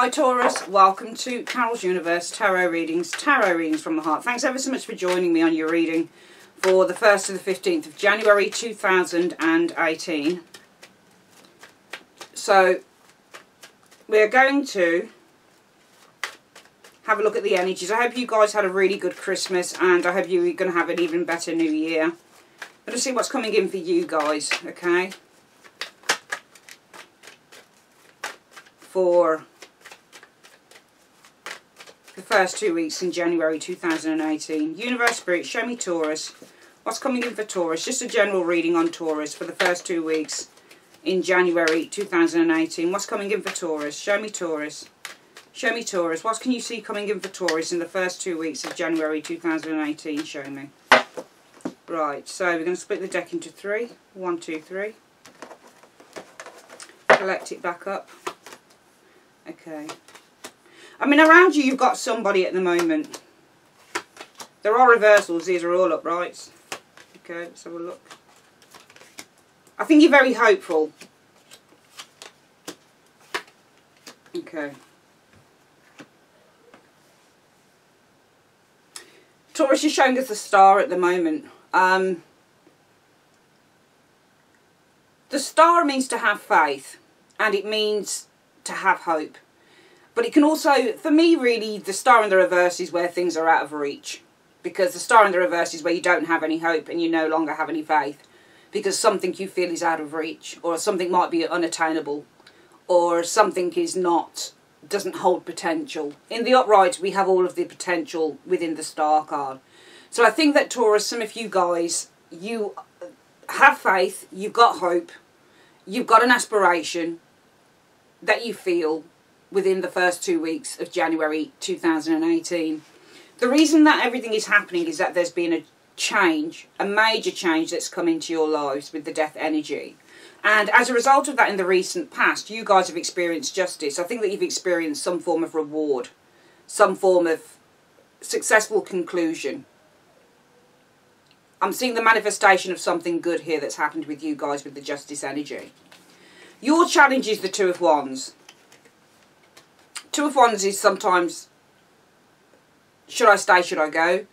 Hi Taurus, welcome to Carol's Universe Tarot Readings from the Heart. Thanks ever so much for joining me on your reading for the 1st to the 15th of January 2018. So, we're going to have a look at the energies. I hope you guys had a really good Christmas and I hope you're going to have an even better New Year. I'm going to see what's coming in for you guys, okay? For the first 2 weeks in January 2018. Universe Spirit, show me Taurus. What's coming in for Taurus? Just a general reading on Taurus for the first 2 weeks in January 2018. What's coming in for Taurus? Show me Taurus. Show me Taurus. What can you see coming in for Taurus in the first 2 weeks of January 2018? Show me. Right, so we're going to split the deck into three. 1, 2, 3. Collect it back up. Okay. I mean, around you, you've got somebody at the moment. There are reversals. These are all uprights. Okay, let's have a look. I think you're very hopeful. Okay. Taurus is showing us the star at the moment. The star means to have faith. And it means to have hope. But it can also, for me really, the star in the reverse is where things are out of reach. Because the star in the reverse is where you don't have any hope and you no longer have any faith. Because something you feel is out of reach. Or something might be unattainable. Or something is not, doesn't hold potential. In the upright we have all of the potential within the star card. So I think that Taurus, some of you guys, you have faith, you've got hope, you've got an aspiration that you feel within the first 2 weeks of January 2018. The reason that everything is happening is that there's been a change, a major change that's come into your lives with the death energy. And as a result of that in the recent past, you guys have experienced justice. I think that you've experienced some form of reward, some form of successful conclusion. I'm seeing the manifestation of something good here that's happened with you guys with the justice energy. Your challenge is the Two of Wands. Two of Wands is sometimes, should I stay, should I go?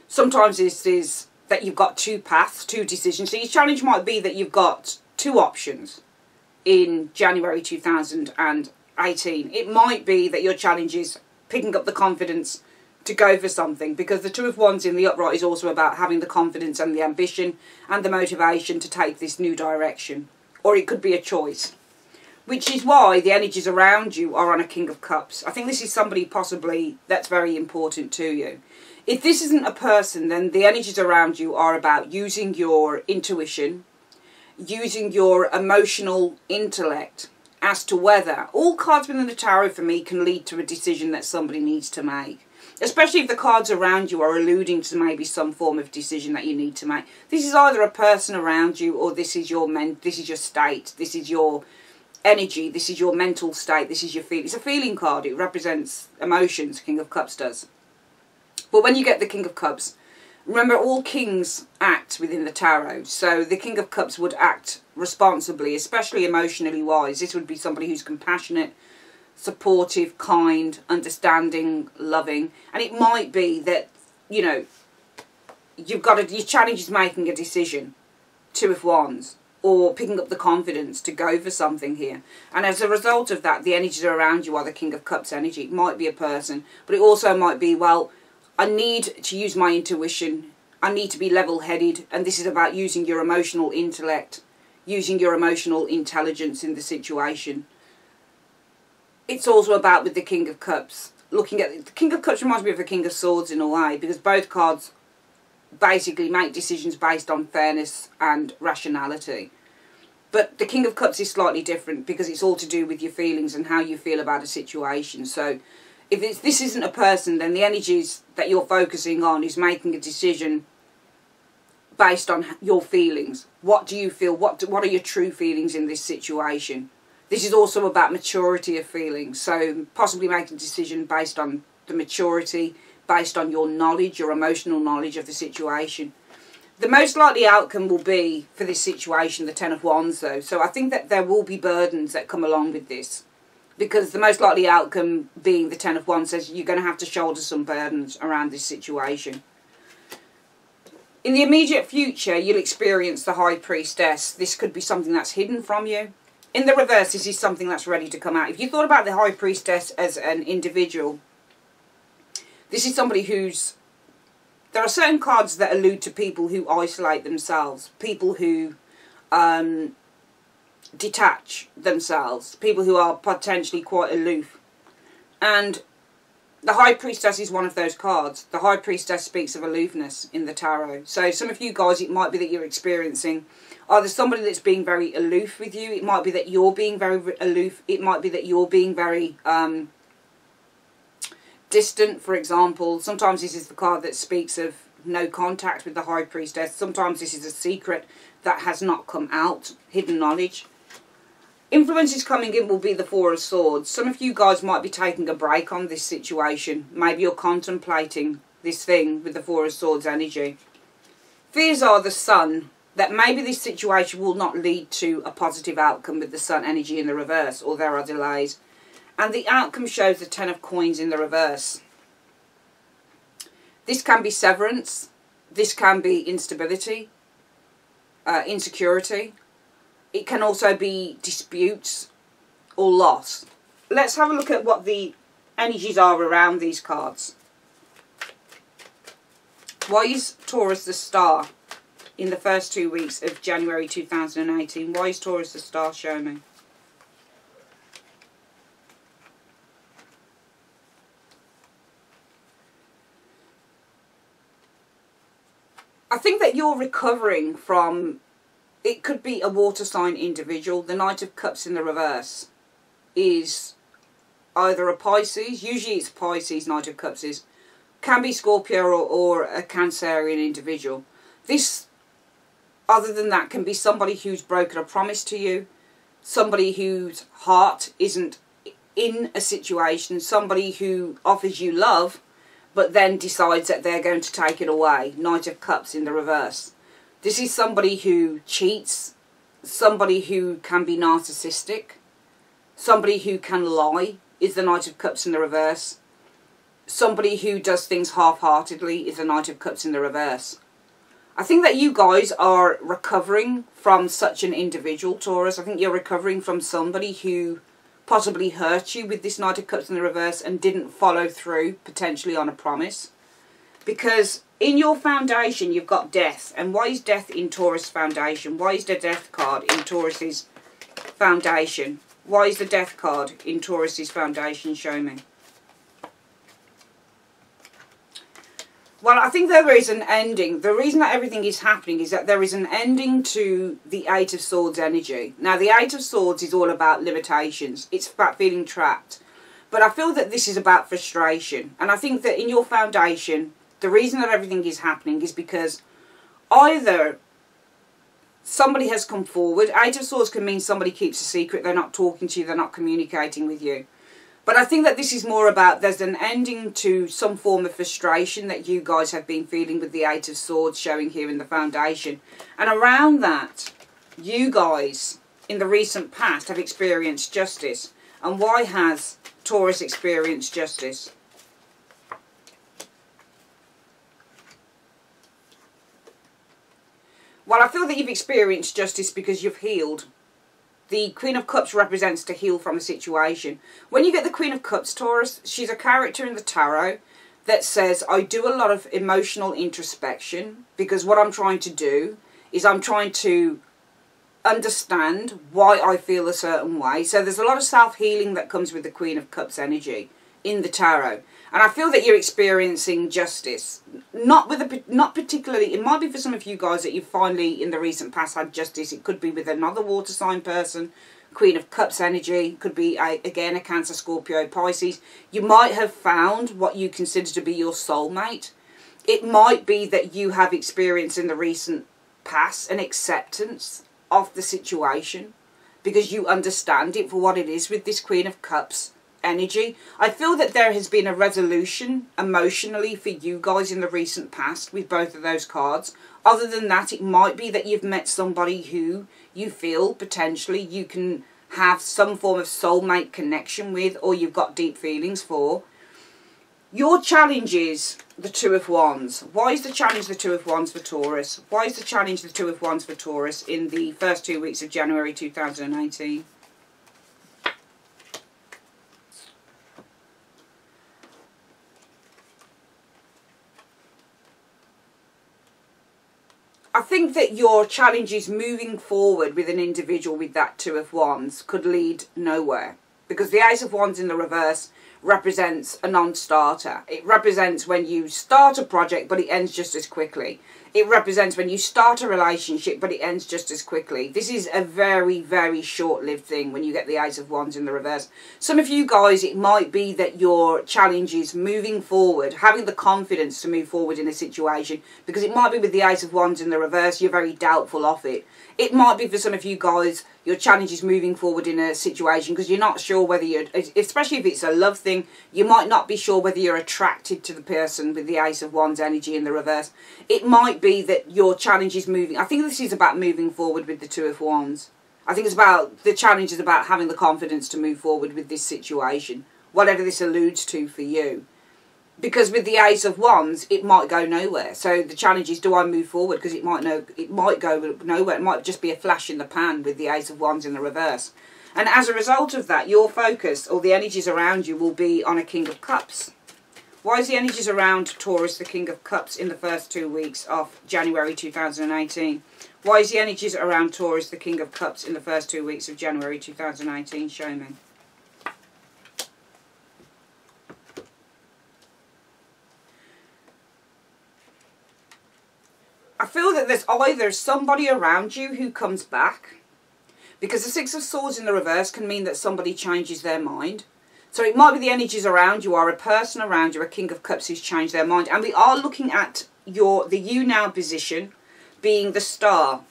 Sometimes it is that you've got two paths, two decisions. So your challenge might be that you've got two options in January 2018. It might be that your challenge is picking up the confidence to go for something. Because the Two of Wands in the upright is also about having the confidence and the ambition and the motivation to take this new direction. Or it could be a choice. Which is why the energies around you are on a King of Cups. I think this is somebody possibly that's very important to you. If this isn't a person, then the energies around you are about using your intuition, using your emotional intellect as to whether, all cards within the tarot for me can lead to a decision that somebody needs to make. Especially if the cards around you are alluding to maybe some form of decision that you need to make. This is either a person around you or this is your state, this is your energy, this is your mental state, this is your feeling. It's a feeling card. It represents emotions, King of Cups does. But when you get the King of Cups, remember all kings act within the tarot. So the King of Cups would act responsibly, especially emotionally wise. This would be somebody who's compassionate, supportive, kind, understanding, loving. And it might be that, you know, your challenge is making a decision. Two of Wands. Or picking up the confidence to go for something here. And as a result of that, the energies around you are the King of Cups energy. It might be a person, but it also might be, well, I need to use my intuition. I need to be level-headed. And this is about using your emotional intellect, using your emotional intelligence in the situation. It's also about, with the King of Cups, looking at... The King of Cups reminds me of the King of Swords in a way, because both cards basically make decisions based on fairness and rationality. But the King of Cups is slightly different because it's all to do with your feelings and how you feel about a situation. So if this isn't a person, then the energies that you're focusing on is making a decision based on your feelings. What do you feel? What are your true feelings in this situation? This is also about maturity of feelings. So possibly making a decision based on the maturity, based on your knowledge, your emotional knowledge of the situation. The most likely outcome will be, for this situation, the Ten of Wands though. So I think that there will be burdens that come along with this. Because the most likely outcome, being the Ten of Wands, says you're going to have to shoulder some burdens around this situation. In the immediate future, you'll experience the High Priestess. This could be something that's hidden from you. In the reverse, this is something that's ready to come out. If you thought about the High Priestess as an individual, this is somebody who's... There are certain cards that allude to people who isolate themselves, people who detach themselves, people who are potentially quite aloof. And the High Priestess is one of those cards. The High Priestess speaks of aloofness in the tarot. So some of you guys, it might be that you're experiencing either somebody that's being very aloof with you. It might be that you're being very aloof. It might be that you're being very distant, for example. Sometimes this is the card that speaks of no contact with the High Priestess. Sometimes this is a secret that has not come out, hidden knowledge. Influences coming in will be the Four of Swords. Some of you guys might be taking a break on this situation. Maybe you're contemplating this thing with the Four of Swords energy. Fears are the Sun, that maybe this situation will not lead to a positive outcome with the Sun energy in the reverse, or there are delays. And the outcome shows the Ten of Coins in the reverse. This can be severance. This can be instability, insecurity. It can also be disputes or loss. Let's have a look at what the energies are around these cards. Why is Taurus the star in the first 2 weeks of January 2018? Why is Taurus the star? Show me. I think that you're recovering from... It could be a water sign individual. The Knight of Cups in the reverse is either a Pisces. Usually it's Pisces, Knight of Cups is. Can be Scorpio or a Cancerian individual. This, other than that, can be somebody who's broken a promise to you. Somebody whose heart isn't in a situation. Somebody who offers you love, but then decides that they're going to take it away. Knight of Cups in the reverse. This is somebody who cheats, somebody who can be narcissistic, somebody who can lie is the Knight of Cups in the reverse. Somebody who does things half-heartedly is the Knight of Cups in the reverse. I think that you guys are recovering from such an individual, Taurus. I think you're recovering from somebody who possibly hurt you with this Knight of Cups in the reverse and didn't follow through, potentially, on a promise. Because in your foundation, you've got death. And why is death in Taurus' foundation? Why is the death card in Taurus's foundation? Why is the death card in Taurus's foundation? Show me. Well, I think there is an ending. The reason that everything is happening is that there is an ending to the Eight of Swords energy. Now, the Eight of Swords is all about limitations. It's about feeling trapped. But I feel that this is about frustration. And I think that in your foundation, the reason that everything is happening is because either somebody has come forward. Eight of Swords can mean somebody keeps a secret. They're not talking to you. They're not communicating with you. But I think that this is more about there's an ending to some form of frustration that you guys have been feeling with the Eight of Swords showing here in the foundation. And around that, you guys in the recent past have experienced justice. And why has Taurus experienced justice? Well, I feel that you've experienced justice because you've healed. The Queen of Cups represents to heal from a situation. When you get the Queen of Cups, Taurus, she's a character in the tarot that says, I do a lot of emotional introspection because what I'm trying to do is I'm trying to understand why I feel a certain way. So there's a lot of self-healing that comes with the Queen of Cups energy in the tarot. And I feel that you're experiencing justice. Not particularly, it might be for some of you guys that you've finally, in the recent past, had justice. It could be with another water sign person, Queen of Cups energy. Could be, again, a Cancer, Scorpio, Pisces. You might have found what you consider to be your soulmate. It might be that you have experienced in the recent past an acceptance of the situation because you understand it for what it is with this Queen of Cups energy. I feel that there has been a resolution emotionally for you guys in the recent past with both of those cards. Other than that, it might be that you've met somebody who you feel potentially you can have some form of soulmate connection with, or you've got deep feelings for. Your challenge is the Two of Wands. Why is the challenge the Two of Wands for Taurus? Why is the challenge the Two of Wands for Taurus in the first 2 weeks of January 2018? I think that your challenges moving forward with an individual with that Two of Wands could lead nowhere. Because the Ace of Wands in the reverse represents a non-starter. It represents when you start a project but it ends just as quickly. It represents when you start a relationship but it ends just as quickly. This is a very, very short-lived thing when you get the Ace of Wands in the reverse. Some of you guys, it might be that your challenge is moving forward, having the confidence to move forward in a situation, because it might be with the Ace of Wands in the reverse, you're very doubtful of it. It might be for some of you guys, your challenge is moving forward in a situation because you're not sure whether you're, especially if it's a love thing, you might not be sure whether you're attracted to the person with the Ace of Wands energy in the reverse. It might be that your challenge is moving. I think this is about moving forward with the Two of Wands. I think it's about, the challenge is about having the confidence to move forward with this situation, whatever this alludes to for you. Because with the Ace of Wands, it might go nowhere. So the challenge is, do I move forward? Because it might go nowhere. It might just be a flash in the pan with the Ace of Wands in the reverse. And as a result of that, your focus or the energies around you will be on a King of Cups. Why is the energies around Taurus the King of Cups in the first 2 weeks of January 2018? Why is the energies around Taurus the King of Cups in the first 2 weeks of January 2018? Show me. I feel that there's either somebody around you who comes back, because the Six of Swords in the reverse can mean that somebody changes their mind. So it might be the energies around you, or a person around you, a King of Cups who's changed their mind. And we are looking at the you now position being the Star.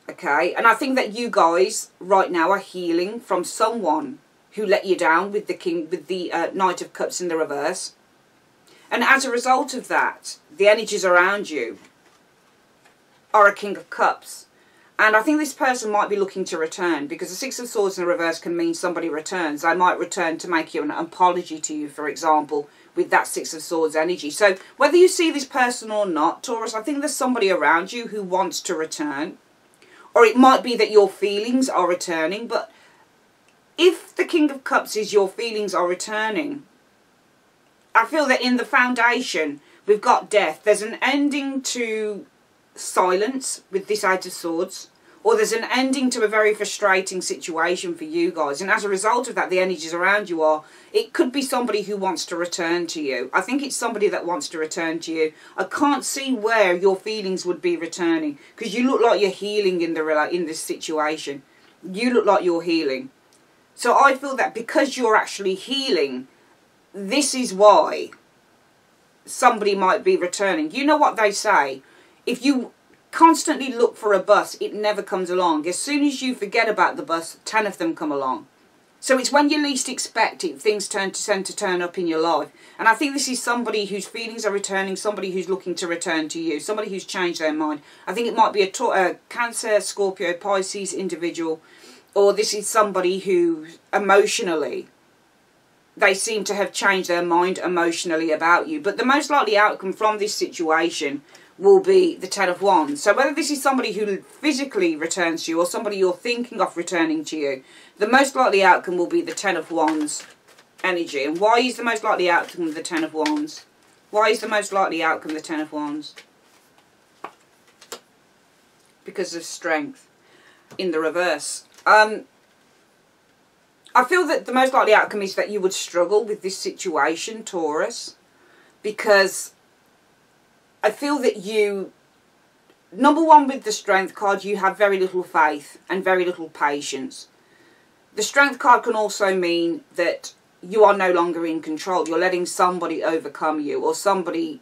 Okay, and I think that you guys right now are healing from someone who let you down with the Knight of Cups in the reverse. And as a result of that, the energies around you are a King of Cups. And I think this person might be looking to return, because the Six of Swords in the reverse can mean somebody returns. They might return to make you an apology to you, for example, with that Six of Swords energy. So whether you see this person or not, Taurus, I think there's somebody around you who wants to return. Or it might be that your feelings are returning. But if the King of Cups is your feelings are returning, I feel that in the foundation, we've got death. There's an ending to silence with this Eight of Swords, or there's an ending to a very frustrating situation for you guys, and as a result of that, the energies around you are, it could be somebody who wants to return to you. I think it's somebody that wants to return to you. I can't see where your feelings would be returning, because you look like you're healing in this situation. You look like you're healing. So I feel that because you're actually healing, this is why somebody might be returning. You know what they say? If you constantly look for a bus, it never comes along. As soon as you forget about the bus, 10 of them come along. So it's when you least expect it, things tend to turn up in your life. And I think this is somebody whose feelings are returning, somebody who's looking to return to you, somebody who's changed their mind. I think it might be a Cancer, Scorpio, Pisces individual, or this is somebody who emotionally, they seem to have changed their mind emotionally about you. But the most likely outcome from this situation will be the Ten of Wands. So whether this is somebody who physically returns to you or somebody you're thinking of returning to you, the most likely outcome will be the Ten of Wands energy. And why is the most likely outcome the Ten of Wands? Why is the most likely outcome the Ten of Wands? Because of strength in the reverse. I feel that the most likely outcome is that you would struggle with this situation, Taurus, because I feel that you, number one, with the Strength card, you have very little faith and very little patience. The Strength card can also mean that you are no longer in control. You're letting somebody overcome you or somebody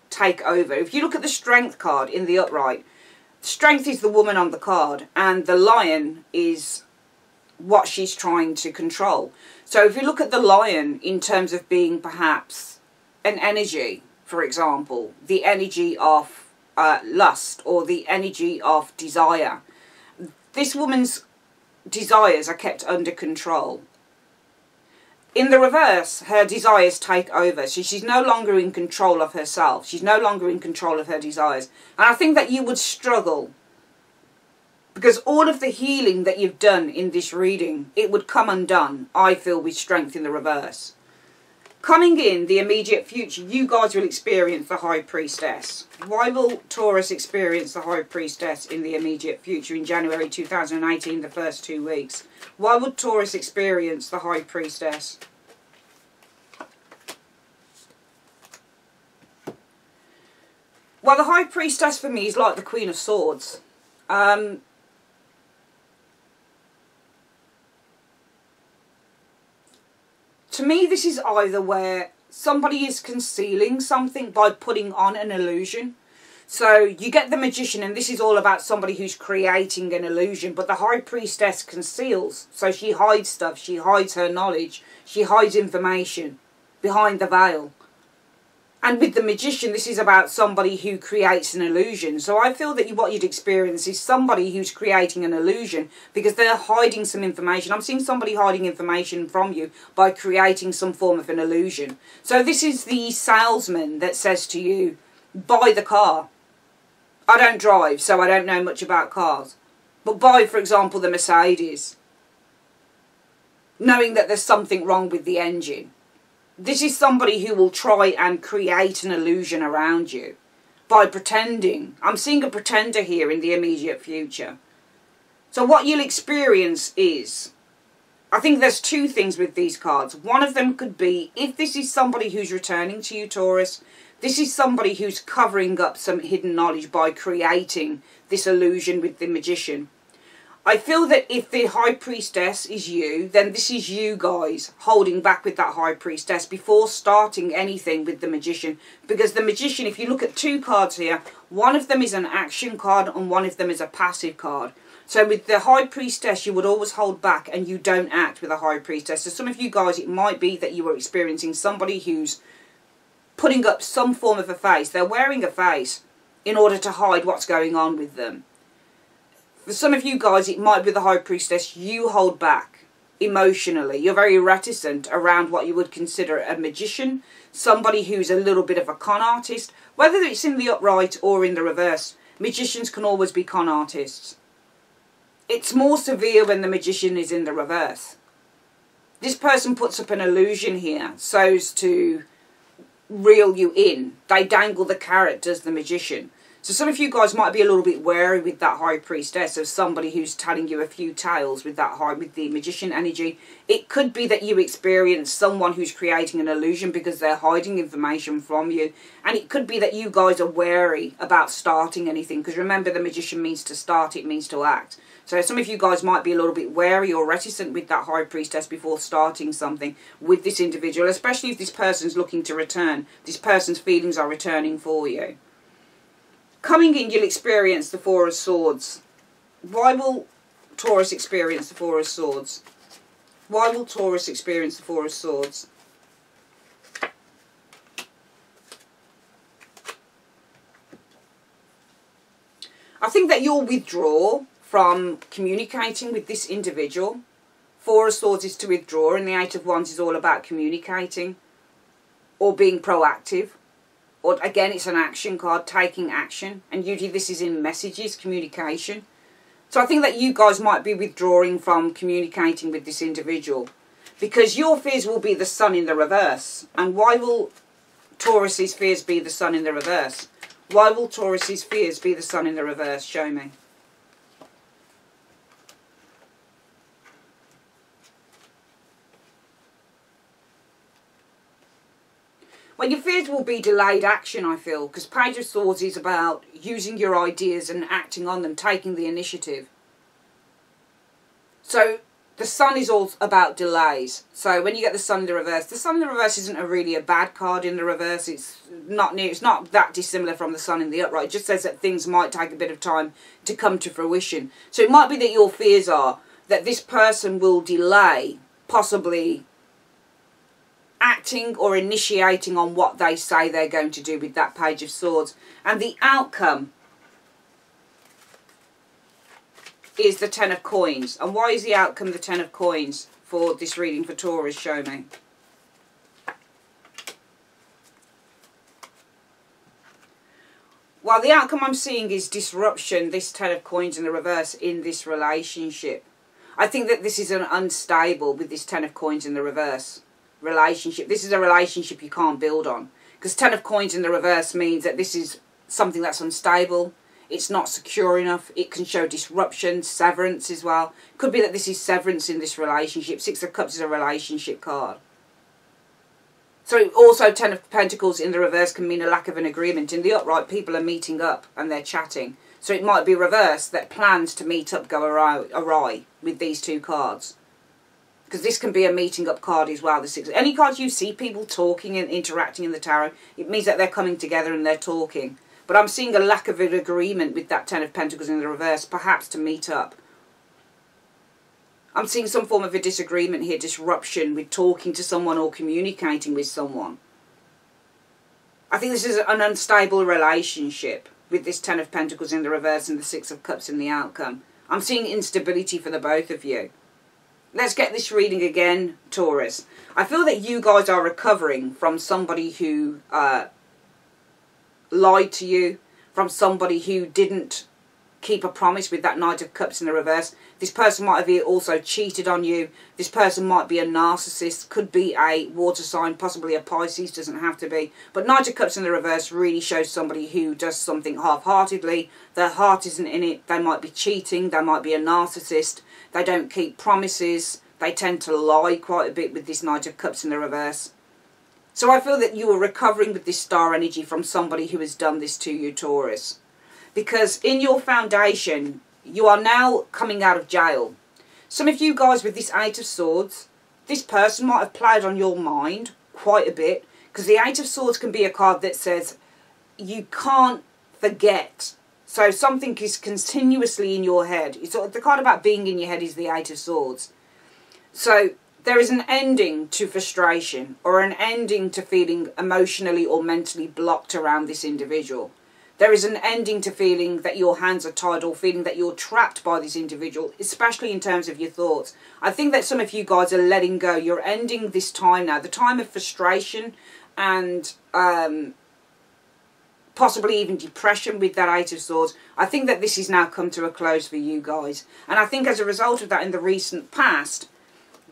take over. If you look at the Strength card in the upright, Strength is the woman on the card and the Lion is what she's trying to control. So if you look at the Lion in terms of being perhaps an energy, for example, the energy of lust or the energy of desire, this woman's desires are kept under control. In the reverse, her desires take over. So she's no longer in control of herself. She's no longer in control of her desires. And I think that you would struggle, because all of the healing that you've done in this reading, it would come undone, I feel, with strength in the reverse. Coming in the immediate future, you guys will experience the High Priestess. Why will Taurus experience the High Priestess in the immediate future in January 2018, the first 2 weeks? Why would Taurus experience the High Priestess? Well, the High Priestess for me is like the Queen of Swords. To me, this is either where somebody is concealing something by putting on an illusion. So you get the Magician, and this is all about somebody who's creating an illusion. But the High Priestess conceals. So she hides stuff. She hides her knowledge. She hides information behind the veil. And with the Magician, this is about somebody who creates an illusion. So I feel that what you'd experience is somebody who's creating an illusion because they're hiding some information. I'm seeing somebody hiding information from you by creating some form of an illusion. So this is the salesman that says to you, buy the car. I don't drive, so I don't know much about cars. But buy, for example, the Mercedes, knowing that there's something wrong with the engine. This is somebody who will try and create an illusion around you by pretending. I'm seeing a pretender here in the immediate future. So what you'll experience is, I think there's two things with these cards. One of them could be, if this is somebody who's returning to you, Taurus, this is somebody who's covering up some hidden knowledge by creating this illusion with the Magician. I feel that if the High Priestess is you, then this is you guys holding back with that High Priestess before starting anything with the Magician. Because the Magician, if you look at two cards here, one of them is an action card and one of them is a passive card. So with the High Priestess, you would always hold back and you don't act with a High Priestess. So some of you guys, it might be that you are experiencing somebody who's putting up some form of a face. They're wearing a face in order to hide what's going on with them. For some of you guys, it might be the High Priestess. You hold back emotionally. You're very reticent around what you would consider a magician, somebody who's a little bit of a con artist. Whether it's in the upright or in the reverse, magicians can always be con artists. It's more severe when the magician is in the reverse. This person puts up an illusion here so as to reel you in. They dangle the carrot, does the magician. So some of you guys might be a little bit wary with that High Priestess of somebody who's telling you a few tales with with the Magician energy. It could be that you experience someone who's creating an illusion because they're hiding information from you. And it could be that you guys are wary about starting anything, because remember, the Magician means to start, it means to act. So some of you guys might be a little bit wary or reticent with that High Priestess before starting something with this individual, especially if this person's looking to return. This person's feelings are returning for you. Coming in, you'll experience the Four of Swords. Why will Taurus experience the Four of Swords? Why will Taurus experience the Four of Swords? I think that you'll withdraw from communicating with this individual. Four of Swords is to withdraw, and the Eight of Wands is all about communicating or being proactive. Or again, it's an action card, taking action. And usually this is in messages, communication. So I think that you guys might be withdrawing from communicating with this individual, because your fears will be the Sun in the reverse. And why will Taurus's fears be the Sun in the reverse? Why will Taurus's fears be the Sun in the reverse? Show me. Well, your fears will be delayed action, I feel, because Page of Swords is about using your ideas and acting on them, taking the initiative. So the Sun is all about delays. So when you get the Sun in the reverse isn't really a bad card in the reverse. It's not that dissimilar from the Sun in the upright. It just says that things might take a bit of time to come to fruition. So it might be that your fears are that this person will delay, possibly acting or initiating on what they say they're going to do with that Page of Swords. And the outcome is the Ten of Coins. And why is the outcome the Ten of Coins for this reading for Taurus? Show me. Well, the outcome I'm seeing is disruption, this Ten of Coins in the reverse, in this relationship. I think that this is an unstable, with this Ten of Coins in the reverse, relationship. This is a relationship you can't build on. Because Ten of Coins in the reverse means that this is something that's unstable. It's not secure enough. It can show disruption, severance as well. Could be that this is severance in this relationship. Six of Cups is a relationship card. So also Ten of Pentacles in the reverse can mean a lack of an agreement. In the upright, people are meeting up and they're chatting. So it might be reversed that plans to meet up go awry with these two cards. Because this can be a meeting up card as well. The six. Any cards you see people talking and interacting in the tarot, it means that they're coming together and they're talking. But I'm seeing a lack of an agreement with that Ten of Pentacles in the reverse, perhaps to meet up. I'm seeing some form of a disagreement here, disruption with talking to someone or communicating with someone. I think this is an unstable relationship with this Ten of Pentacles in the reverse and the Six of Cups in the outcome. I'm seeing instability for the both of you. Let's get this reading again, Taurus. I feel that you guys are recovering from somebody who lied to you, from somebody who didn't keep a promise with that Knight of Cups in the reverse. This person might have also cheated on you. This person might be a narcissist, could be a water sign, possibly a Pisces, doesn't have to be. But Knight of Cups in the reverse really shows somebody who does something half-heartedly. Their heart isn't in it. They might be cheating. They might be a narcissist. They don't keep promises. They tend to lie quite a bit with this Knight of Cups in the reverse. So I feel that you are recovering with this star energy from somebody who has done this to you, Taurus. Because in your foundation, you are now coming out of jail. Some of you guys with this Eight of Swords, this person might have played on your mind quite a bit. Because the Eight of Swords can be a card that says you can't forget. So something is continuously in your head. It's the card about being in your head is the Eight of Swords. So there is an ending to frustration or an ending to feeling emotionally or mentally blocked around this individual. There is an ending to feeling that your hands are tied or feeling that you're trapped by this individual, especially in terms of your thoughts. I think that some of you guys are letting go. You're ending this time now, the time of frustration and possibly even depression with that Eight of Swords. I think that this has now come to a close for you guys. And I think as a result of that in the recent past,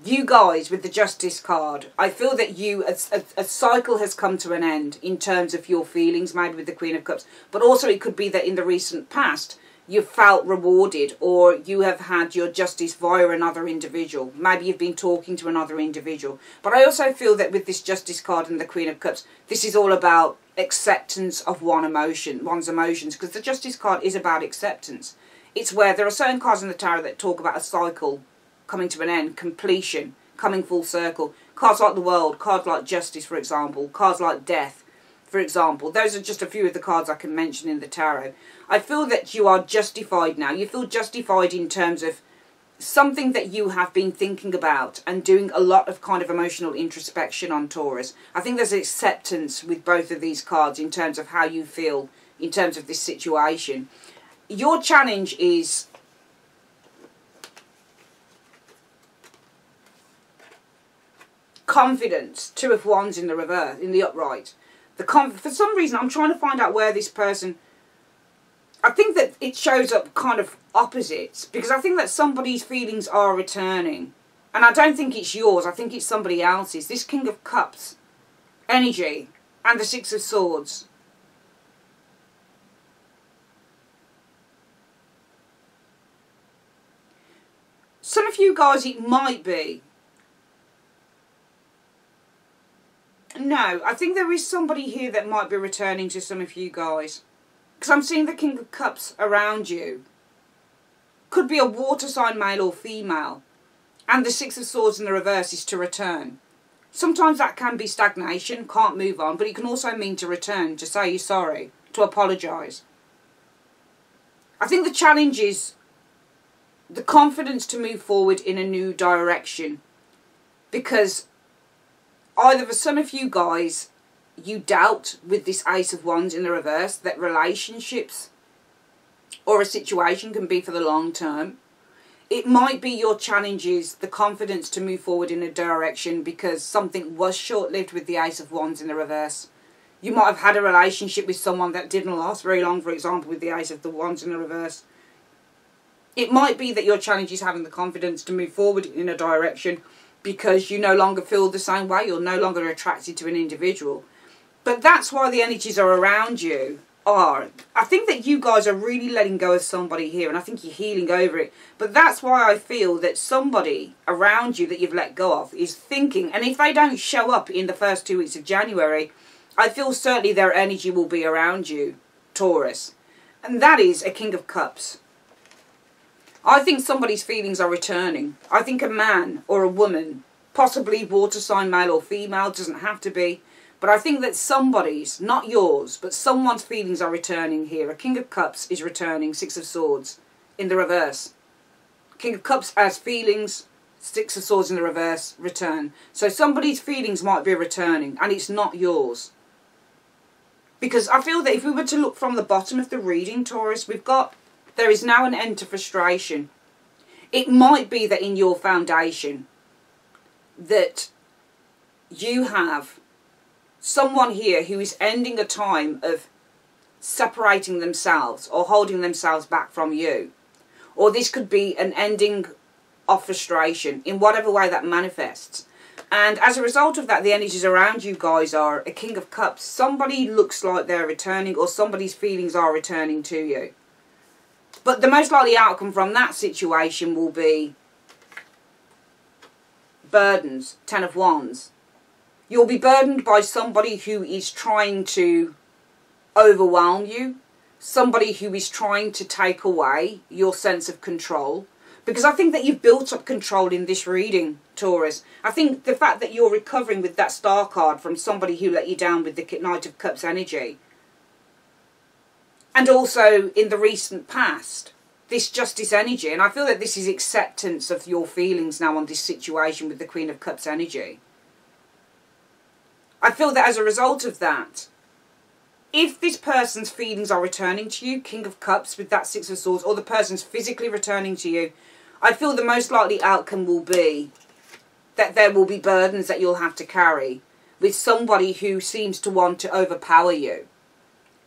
you guys with the Justice card, I feel that a cycle has come to an end in terms of your feelings, maybe with the Queen of Cups. But also it could be that in the recent past, you've felt rewarded or you have had your justice via another individual. Maybe you've been talking to another individual. But I also feel that with this Justice card and the Queen of Cups, this is all about acceptance of one's emotions. Because the Justice card is about acceptance. It's where there are certain cards in the tarot that talk about a cycle coming to an end, completion, coming full circle. Cards like the World, cards like Justice, for example, cards like Death, for example. Those are just a few of the cards I can mention in the tarot. I feel that you are justified now. You feel justified in terms of something that you have been thinking about and doing a lot of kind of emotional introspection on, Taurus. I think there's acceptance with both of these cards in terms of how you feel in terms of this situation. Your challenge is confidence. Two of Wands in the reverse, in the upright. For some reason, I'm trying to find out where this person... I think that it shows up kind of opposites. Because I think that somebody's feelings are returning. And I don't think it's yours. I think it's somebody else's. This King of Cups energy and the Six of Swords. Some of you guys, it might be... No, I think there is somebody here that might be returning to some of you guys. Because I'm seeing the King of Cups around you. Could be a water sign, male or female. And the Six of Swords in the reverse is to return. Sometimes that can be stagnation, can't move on. But it can also mean to return, to say you're sorry, to apologise. I think the challenge is the confidence to move forward in a new direction. Because either for some of you guys, you doubt with this Ace of Wands in the reverse that relationships or a situation can be for the long term. It might be your challenge is the confidence to move forward in a direction because something was short-lived with the Ace of Wands in the reverse. You might have had a relationship with someone that didn't last very long, for example, with the Ace of the Wands in the reverse. It might be that your challenge is having the confidence to move forward in a direction because you no longer feel the same way, you're no longer attracted to an individual. But that's why the energies are around you are. I think that you guys are really letting go of somebody here, and I think you're healing over it. But that's why I feel that somebody around you that you've let go of is thinking, and if they don't show up in the first 2 weeks of January, I feel certainly their energy will be around you, Taurus. And that is a King of Cups. I think somebody's feelings are returning. I think a man or a woman, possibly water sign, male or female, doesn't have to be, but I think that somebody's, not yours, but someone's feelings are returning here. A King of Cups is returning, Six of Swords in the reverse. King of Cups has feelings, Six of Swords in the reverse, return. So somebody's feelings might be returning, and it's not yours. Because I feel that if we were to look from the bottom of the reading, Taurus, there is now an end to frustration. It might be that in your foundation, that you have someone here who is ending a time of separating themselves or holding themselves back from you. Or this could be an ending of frustration in whatever way that manifests. And as a result of that, the energies around you guys are a King of Cups. Somebody looks like they're returning, or somebody's feelings are returning to you. But the most likely outcome from that situation will be burdens, Ten of Wands. You'll be burdened by somebody who is trying to overwhelm you. Somebody who is trying to take away your sense of control. Because I think that you've built up control in this reading, Taurus. I think the fact that you're recovering with that Star card from somebody who let you down with the Knight of Cups energy. And also in the recent past, this Justice energy. And I feel that this is acceptance of your feelings now on this situation with the Queen of Cups energy. I feel that as a result of that, if this person's feelings are returning to you, King of Cups with that Six of Swords, or the person's physically returning to you, I feel the most likely outcome will be that there will be burdens that you'll have to carry with somebody who seems to want to overpower you.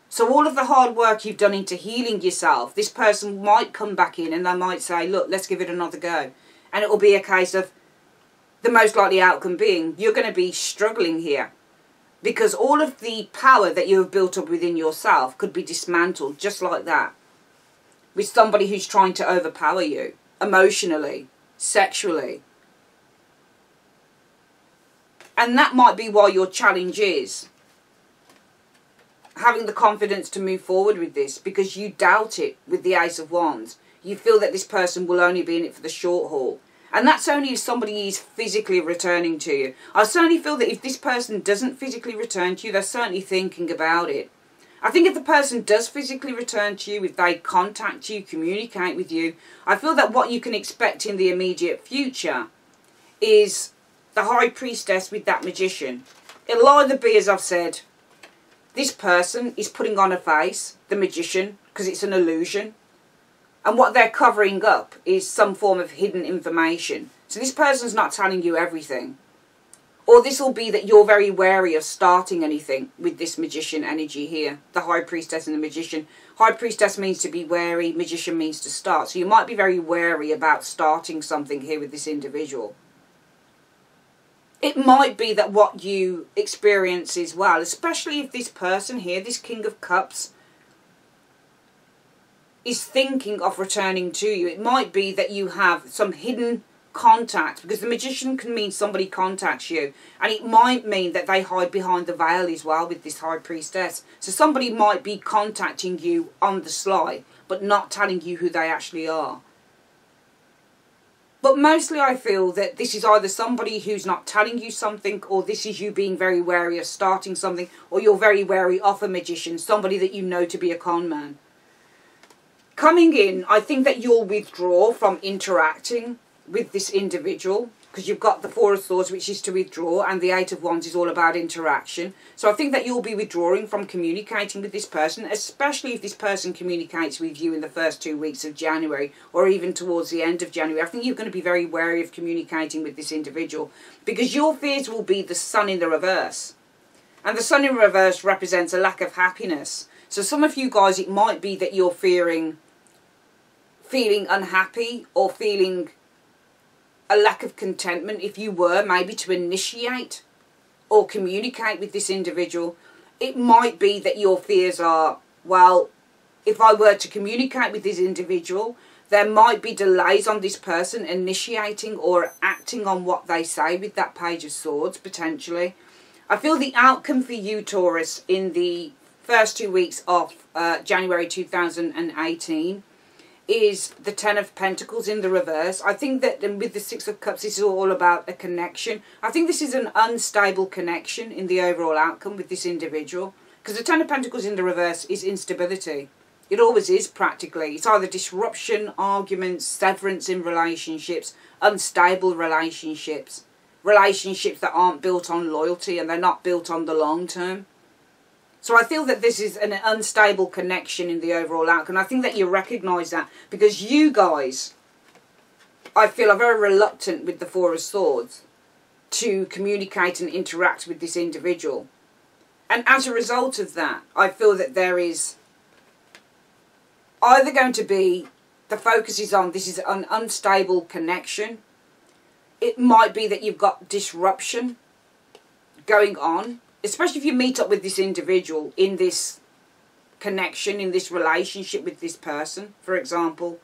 So all of the hard work you've done into healing yourself, this person might come back in and they might say, look, let's give it another go. And it will be a case of the most likely outcome being you're going to be struggling here. Because all of the power that you have built up within yourself could be dismantled just like that. With somebody who's trying to overpower you. Emotionally. Sexually. And that might be why your challenge is having the confidence to move forward with this. Because you doubt it with the Ace of Wands. You feel that this person will only be in it for the short haul. And that's only if somebody is physically returning to you. I certainly feel that if this person doesn't physically return to you, they're certainly thinking about it. I think if the person does physically return to you, if they contact you, communicate with you, I feel that what you can expect in the immediate future is the High Priestess with that Magician. It'll either be, as I've said, this person is putting on a face, the Magician, because it's an illusion. And what they're covering up is some form of hidden information. So this person's not telling you everything. Or this will be that you're very wary of starting anything with this Magician energy here. The High Priestess and the Magician. High Priestess means to be wary. Magician means to start. So you might be very wary about starting something here with this individual. It might be that what you experience as well, especially if this person here, this King of Cups, is thinking of returning to you. It might be that you have some hidden contact, because the Magician can mean somebody contacts you, and it might mean that they hide behind the veil as well with this High Priestess. So somebody might be contacting you on the sly, but not telling you who they actually are. But mostly I feel that this is either somebody who's not telling you something, or this is you being very wary of starting something, or you're very wary of a Magician, somebody that you know to be a con man. Coming in, I think that you'll withdraw from interacting with this individual. because you've got the Four of Swords, which is to withdraw, and the Eight of Wands is all about interaction. So I think that you'll be withdrawing from communicating with this person, especially if this person communicates with you in the first 2 weeks of January, or even towards the end of January. I think you're going to be very wary of communicating with this individual, because your fears will be the Sun in the reverse. And the Sun in reverse represents a lack of happiness. So some of you guys, it might be that you're feeling unhappy, or feeling a lack of contentment if you were maybe to initiate or communicate with this individual. It might be that your fears are, well, if I were to communicate with this individual, there might be delays on this person initiating or acting on what they say with that Page of Swords, potentially. I feel the outcome for you, Taurus, in the first 2 weeks of January 2018 is the Ten of Pentacles in the reverse. I think that with the Six of Cups, this is all about a connection. I think this is an unstable connection in the overall outcome with this individual, because the Ten of Pentacles in the reverse is instability. It always is, practically. It's either disruption, arguments, severance in relationships, unstable relationships, relationships that aren't built on loyalty and they're not built on the long term. So I feel that this is an unstable connection in the overall outcome. I think that you recognise that, because you guys, I feel, are very reluctant with the Four of Swords to communicate and interact with this individual. And as a result of that, I feel that there is either going to be, the focus is on, this is an unstable connection. It might be that you've got disruption going on, especially if you meet up with this individual in this connection, in this relationship with this person, for example.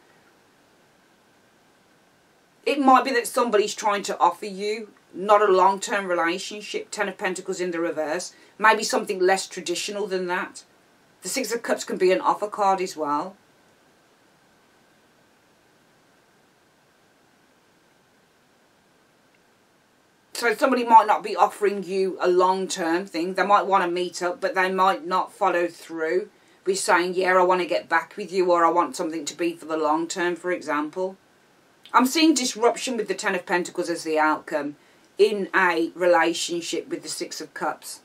It might be that somebody's trying to offer you not a long-term relationship, Ten of Pentacles in the reverse, maybe something less traditional than that. The Six of Cups can be an offer card as well. So somebody might not be offering you a long-term thing. They might want to meet up, but they might not follow through with saying, yeah, I want to get back with you, or I want something to be for the long term, for example. I'm seeing disruption with the Ten of Pentacles as the outcome in a relationship with the Six of Cups,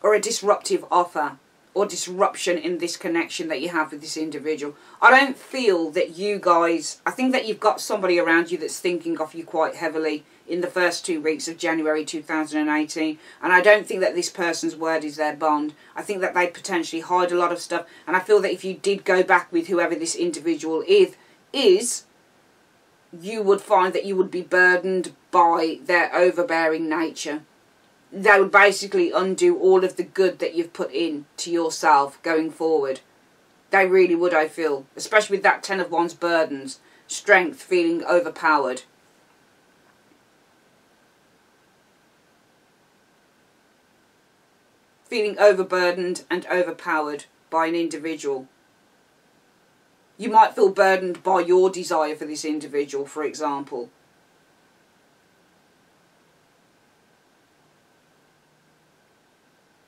or a disruptive offer, or disruption in this connection that you have with this individual. I don't feel that you guys, I think that you've got somebody around you that's thinking of you quite heavily in the first 2 weeks of January 2018, and I don't think that this person's word is their bond. I think that they potentially hide a lot of stuff, and I feel that if you did go back with whoever this individual is, you would find that you would be burdened by their overbearing nature. They would basically undo all of the good that you've put in to yourself going forward. They really would, I feel, especially with that Ten of Wands burdens, strength, feeling overpowered. Feeling overburdened and overpowered by an individual. You might feel burdened by your desire for this individual, for example.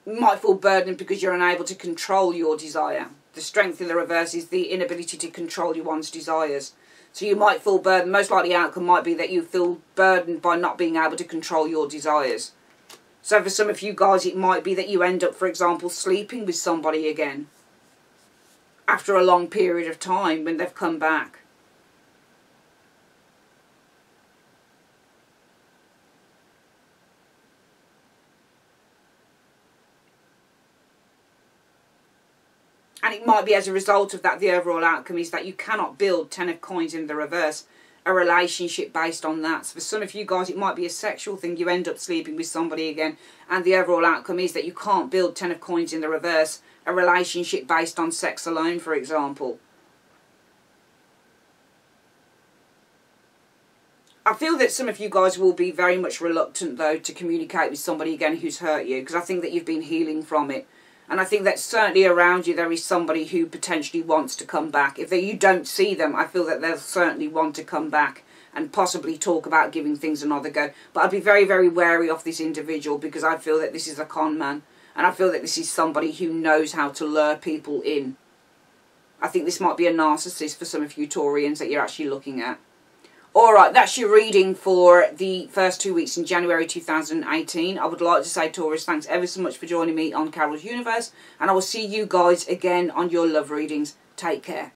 You might feel burdened because you're unable to control your desire. The strength in the reverse is the inability to control one's desires. So you might feel burdened. Most likely the outcome might be that you feel burdened by not being able to control your desires. So for some of you guys, it might be that you end up, for example, sleeping with somebody again after a long period of time when they've come back. And it might be as a result of that, the overall outcome is that you cannot build Ten of Coins in the reverse, a relationship based on that. So for some of you guys, it might be a sexual thing. You end up sleeping with somebody again, and the overall outcome is that you can't build Ten of Coins in the reverse, a relationship based on sex alone, for example. I feel that some of you guys will be very much reluctant, though, to communicate with somebody again who's hurt you, because I think that you've been healing from it. And I think that certainly around you there is somebody who potentially wants to come back. If you don't see them, I feel that they'll certainly want to come back and possibly talk about giving things another go. But I'd be very, very wary of this individual, because I feel that this is a con man. And I feel that this is somebody who knows how to lure people in. I think this might be a narcissist for some of you Taurians that you're actually looking at. Alright, that's your reading for the first 2 weeks in January 2018. I would like to say, Taurus, thanks ever so much for joining me on Carol's Universe, and I will see you guys again on your love readings. Take care.